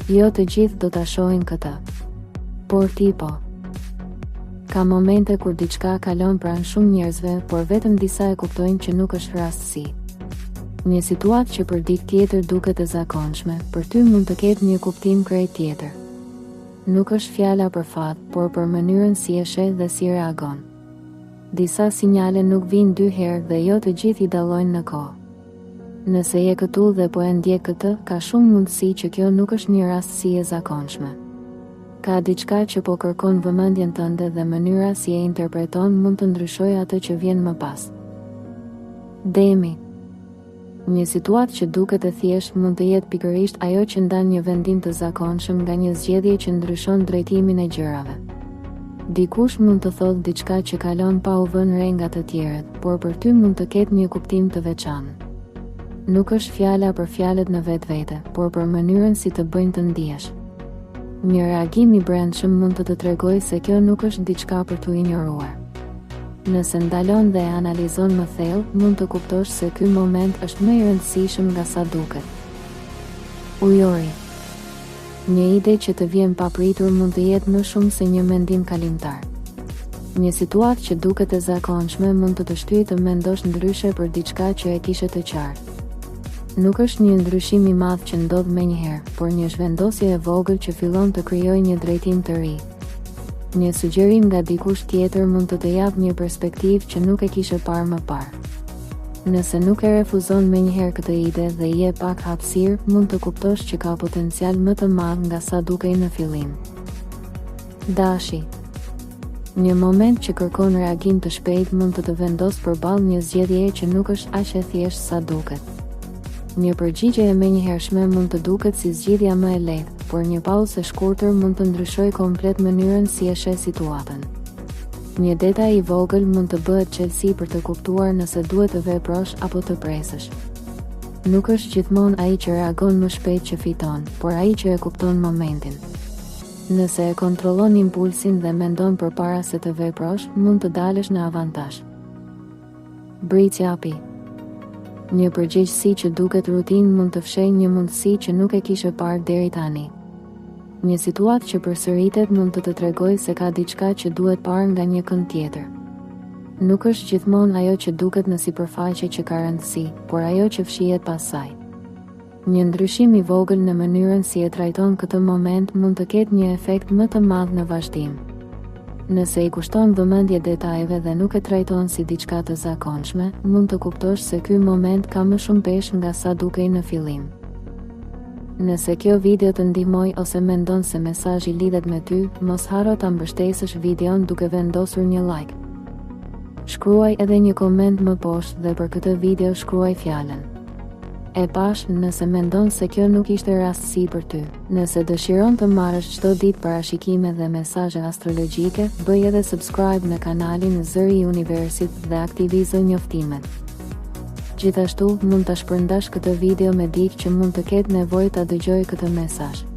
Jo të gjithë do ta shohin këtë. Por ti po. Ka momente kur diçka kalon pranë shumë njerëzve, por vetëm disa e kuptojnë që nuk është rastësi. Një situatë që për dikë tjetër duket e zakonshme, për ty mund të ketë një kuptim krejt tjetër. Nuk është fjala për fat, por për mënyrën si e sheh dhe si reagon. Disa sinjale nuk vinë dy herë dhe jo të gjithë i dallojnë në kohë. Nëse je këtu dhe po e ndjek këtë, ka shumë mundësi që kjo nuk është një rastësi e zakonshme. Ka diçka që po kërkon vëmendjen tënde dhe mënyra si e interpreton mund të ndryshojë atë që vjen më pas. Demi. Një situatë që duket e thjeshtë mund të jetë pikërisht ajo që ndan një vendim të zakonshëm nga një zgjedhje që ndryshon drejtimin e gjërave. Dikush mund të thotë diçka që kalon pa u vënë re nga të tjerët, por për ty mund të ketë një kuptim të veçantë. Nuk është fjala për fjalët në vetvete, por për mënyrën si të bëjnë të ndihesh. Një reagim i brendshëm mund të të tregojë se kjo nuk është diçka për t'u injoruar. Nëse ndalon dhe e analizon më thellë, mund të kuptosh se ky moment është më i rëndësishëm nga sa duket. Ujori. Një ide që të vjen papritur mund të jetë më shumë se një mendim kalimtar. Një situatë që duket e zakonshme mund të të shtyjë të mendosh ndryshe për diçka që e kishe të qartë. Nuk është një ndryshim i madh që ndodh menjëherë, por një zhvendosje e vogël që fillon të krijojë një drejtim të ri. Një sugjerim nga dikush tjetër mund të japë një perspektivë që nuk e kishe parë më parë. Nëse nuk e refuzon menjëherë këtë ide dhe i jep pak hapësirë, mund të kuptosh që ka potencial më të madh nga sa dukej në fillim. Dashi. Një moment që kërkon reagim të shpejtë mund të vendosë përballë një zgjedhjeje që nuk është aq e thjeshtë sa duket. Një përgjigje e menjëhershme mund të duket si zgjidhja më e lehtë, por një pauzë e shkurtër mund të ndryshojë komplet mënyrën si e sheh situatën. Një detaj i vogël mund të bëhet çelësi për të kuptuar nëse duhet të veprosh apo të presësh. Nuk është gjithmonë ai që reagon më shpejt që fiton, por ai që e kupton momentin. Nëse e kontrollon impulsin dhe mendon përpara se të veprosh, mund të dalësh në avantazh. Britsjapi. Një përgjegjësi që duket rutinë mund të fshejë një mundësi që nuk e kishe parë deri tani. Një situatë që përsëritet mund të të tregojë se ka diçka që duhet parë nga një kënd tjetër. Nuk është gjithmonë ajo që duket në sipërfaqe që ka rëndësi, por ajo që fshihet pas saj. Një ndryshim i vogël në mënyrën si e trajton këtë moment mund të ketë një efekt më të madh në vazhdim. Nëse i kushton vëmendje detajeve dhe nuk e trajton si diçka të zakonshme, mund të kuptosh se ky moment ka më shumë peshë nga sa dukej në fillim. Nëse kjo video të ndihmoi ose mendon se mesazhi lidhet me ty, mos harro ta mbështesësh videon duke vendosur një like. Shkruaj edhe një koment më poshtë dhe për këtë video shkruaj fjalën e pash nëse mendon se kjo nuk ishte rastësi për ty. Nëse dëshiron të marrësh çdo ditë parashikime dhe mesazhe astrologjike, bëj edhe subscribe në kanalin Zëri i Universit dhe aktivizo njoftimet. Gjithashtu, mund ta shpërndash këtë video me dikë që mund të ketë nevojë ta dëgjojë këtë mesazh.